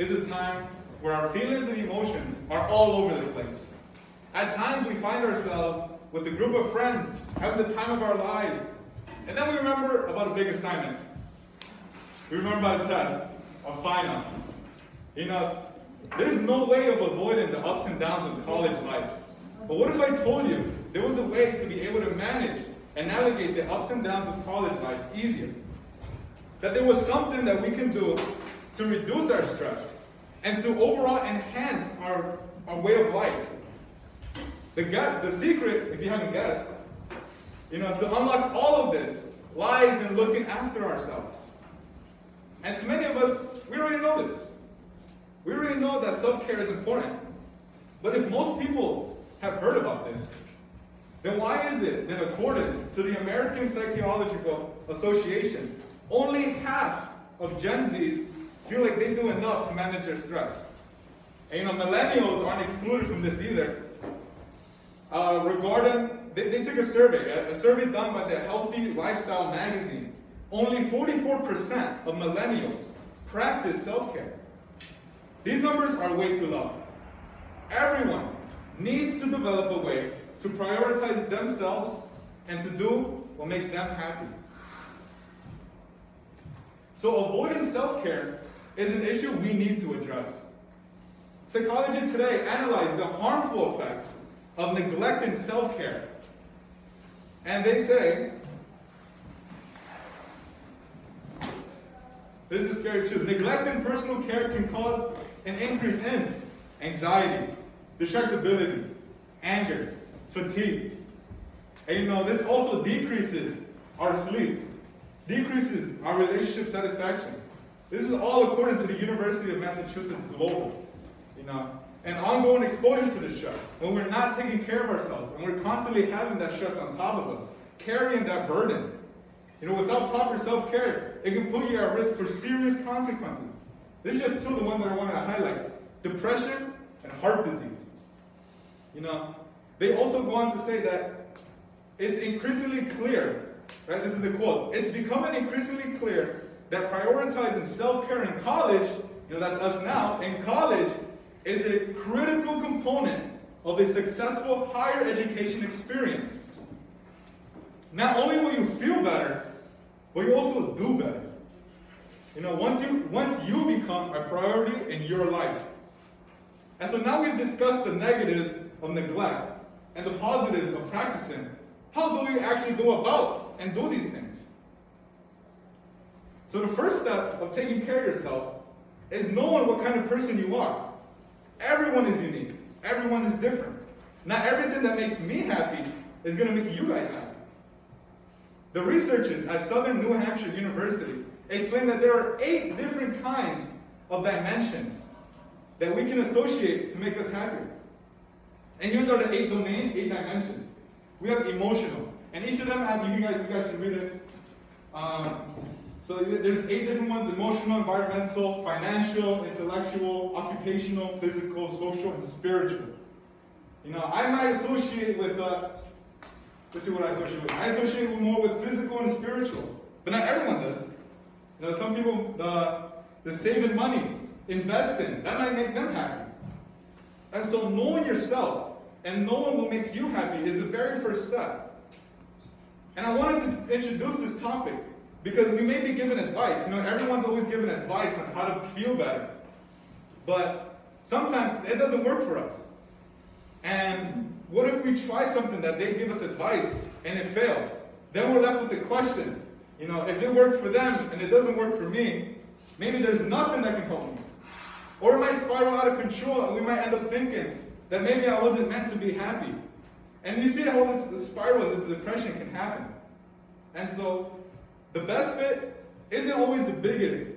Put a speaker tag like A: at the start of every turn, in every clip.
A: is a time where our feelings and emotions are all over the place. At times we find ourselves with a group of friends having the time of our lives, and then we remember about a big assignment. We remember about a test, a final. There's no way of avoiding the ups and downs of college life. But what if I told you there was a way to be able to manage and navigate the ups and downs of college life easier? That there was something that we can do to reduce our stress and to overall enhance our way of life. The secret, if you haven't guessed, to unlock all of this lies in looking after ourselves. And to many of us, we already know this. We already know that self-care is important. But if most people have heard about this, then why is it that according to the American Psychological Association, only half of Gen Zs feel like they do enough to manage their stress? And millennials aren't excluded from this either. They took a survey done by the Healthy Lifestyle magazine. Only 44% of millennials practice self-care. These numbers are way too low. Everyone needs to develop a way to prioritize themselves and to do what makes them happy. So avoiding self-care is an issue we need to address. Psychology Today analyzed the harmful effects of neglecting self-care. And they say, this is scary too, neglecting personal care can cause an increase in anxiety, distractibility, anger, fatigue. And this also decreases our sleep, decreases our relationship satisfaction. This is all according to the University of Massachusetts Global. And ongoing exposure to the stress, when we're not taking care of ourselves, and we're constantly having that stress on top of us, carrying that burden. Without proper self-care, it can put you at risk for serious consequences. This is just two of the ones that I wanted to highlight. Depression and heart disease. They also go on to say that it's increasingly clear, right? This is the quote. It's becoming increasingly clear that prioritizing self-care in college, that's us now, in college, is a critical component of a successful higher education experience. Not only will you feel better, but you also do better. Once you become a priority in your life. And so now we've discussed the negatives of neglect and the positives of practicing. How do we actually go about and do these things? So the first step of taking care of yourself is knowing what kind of person you are. Everyone is unique. Everyone is different. Not everything that makes me happy is going to make you guys happy. The researchers at Southern New Hampshire University explain that there are 8 different kinds of dimensions that we can associate to make us happier. And here's are the 8 domains, 8 dimensions. We have emotional, and each of them have, you guys can read it. So there's 8 different ones: emotional, environmental, financial, intellectual, occupational, physical, social, and spiritual. I might associate with, let's see what I associate with. I associate more with physical and spiritual, but not everyone does. Some people, the saving money, investing, that might make them happy. And so knowing yourself and knowing what makes you happy is the very first step. And I wanted to introduce this topic because we may be given advice. Everyone's always given advice on how to feel better. But sometimes it doesn't work for us. And what if we try something that they give us advice and it fails? Then we're left with the question, if it worked for them and it doesn't work for me, maybe there's nothing that can help me. Or it might spiral out of control and we might end up thinking that maybe I wasn't meant to be happy. And you see how this spiral, the depression can happen. And so the best fit isn't always the biggest,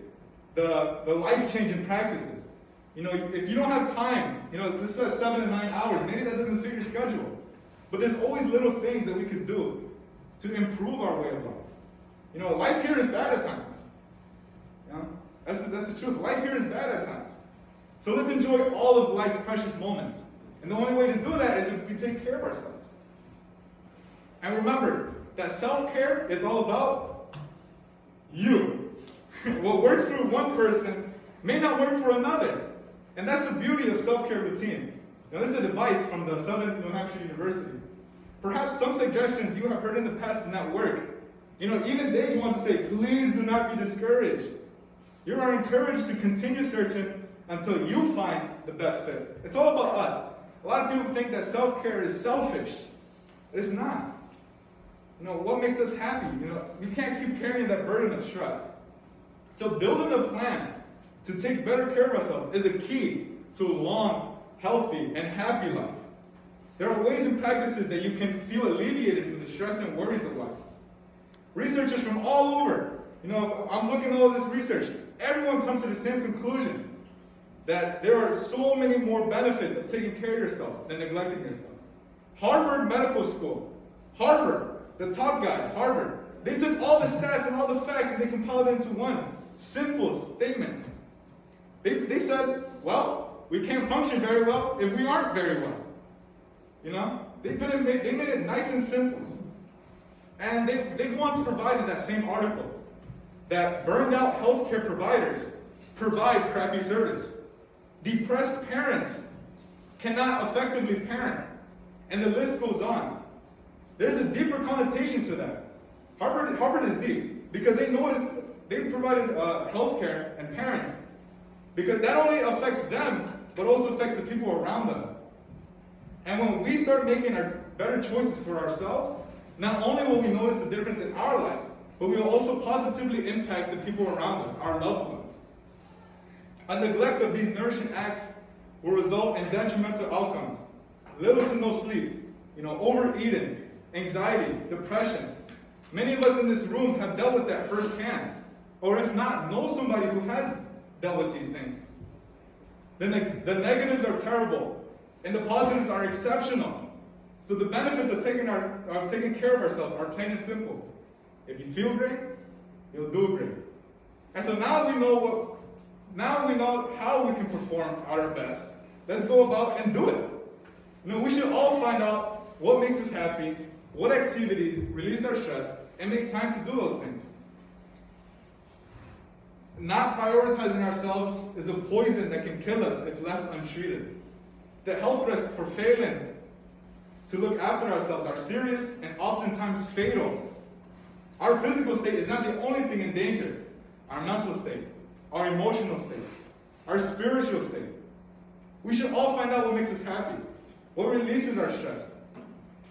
A: the life-changing practices. If you don't have time, this says 7 to 9 hours, maybe that doesn't fit your schedule. But there's always little things that we could do to improve our way of life. Life here is bad at times. That's the truth. Life here is bad at times. So let's enjoy all of life's precious moments. And the only way to do that is if we take care of ourselves. And remember that self-care is all about you. What works for one person may not work for another. And that's the beauty of self-care routine. Now, this is advice from the Southern New Hampshire University. Perhaps some suggestions you have heard in the past did not work. Even they want to say, please do not be discouraged. You are encouraged to continue searching until you find the best fit. It's all about us. A lot of people think that self-care is selfish. It's not. What makes us happy? You can't keep carrying that burden of stress. So building a plan to take better care of ourselves is a key to a long, healthy, and happy life. There are ways and practices that you can feel alleviated from the stress and worries of life. Researchers from all over, I'm looking at all this research. Everyone comes to the same conclusion, that there are so many more benefits of taking care of yourself than neglecting yourself. Harvard Medical School, Harvard, the top guys, Harvard, they took all the stats and all the facts and they compiled it into one simple statement. They said, well, we can't function very well if we aren't very well. They made it nice and simple. And they want to provide in that same article that burned out healthcare providers provide crappy service. Depressed parents cannot effectively parent. And the list goes on. There's a deeper connotation to that. Harvard is deep because they provided healthcare and parents because that only affects them, but also affects the people around them. And when we start making our better choices for ourselves, not only will we notice the difference in our lives, but we will also positively impact the people around us, our loved ones. A neglect of these nourishing acts will result in detrimental outcomes. Little to no sleep, overeating, anxiety, depression. Many of us in this room have dealt with that firsthand, or if not, know somebody who has dealt with these things. The negatives are terrible, and the positives are exceptional. So the benefits of taking care of ourselves are plain and simple. If you feel great, you'll do great. And so now we know how we can perform at our best. Let's go about and do it. We should all find out what makes us happy, what activities release our stress, and make time to do those things. Not prioritizing ourselves is a poison that can kill us if left untreated. The health risks for failing to look after ourselves are serious and oftentimes fatal. Our physical state is not the only thing in danger. Our mental state, our emotional state, our spiritual state. We should all find out what makes us happy, what releases our stress.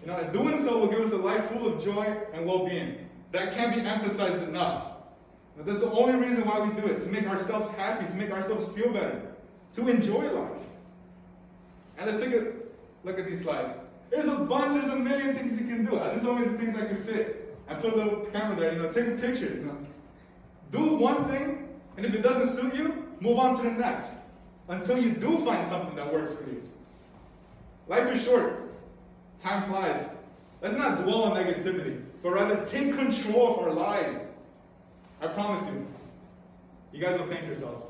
A: And doing so will give us a life full of joy and well-being. That can't be emphasized enough. That's the only reason why we do it, to make ourselves happy, to make ourselves feel better, to enjoy life. And let's take a look at these slides. There's a million things you can do. This is only the things I could fit. I put a little camera there, take a picture. Do one thing, and if it doesn't suit you, move on to the next, until you do find something that works for you. Life is short. Time flies. Let's not dwell on negativity, but rather take control of our lives. I promise you guys will thank yourselves.